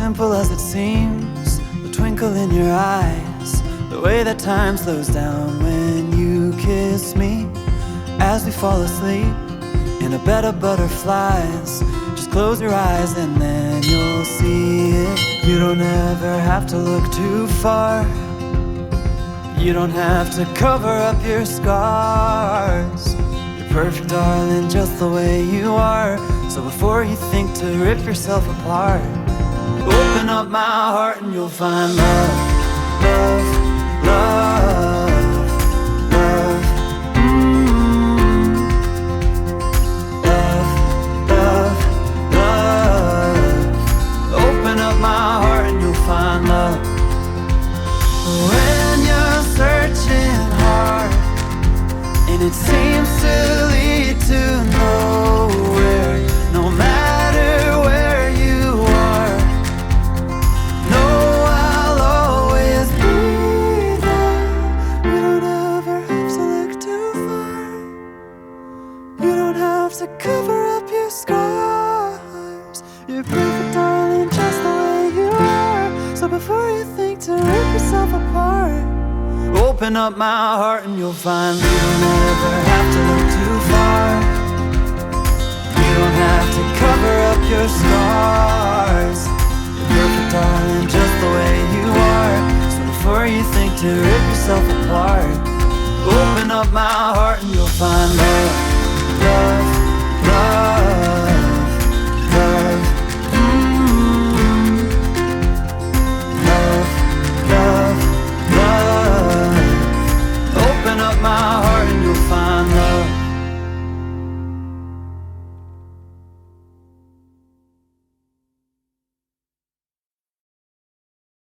simple as it seems, the twinkle in your eyes, the way that time slows down when you kiss me. As we fall asleep in a bed of butterflies, just close your eyes and then you'll see it. You don't ever have to look too far. You don't have to cover up your scars. You're perfect, darling, just the way you are. So before you think to rip yourself apart, open up my heart and you'll find love, love, love, love. Love, love, love. Open up my heart and you'll find love. When you're searching hard and it seems to lead to nowhere, no matter where you are, know I'll always be there. You don't ever have to look too far. You don't have to cover up your scars. You're perfect, darling, just the way you are. So before you think to rip yourself apart, open up my heart and you'll find you don't ever have to look too far. You don't have to cover up your scars. You're perfect, darling, just the way you are. So before you think to rip yourself apart, open up my heart and you'll find love.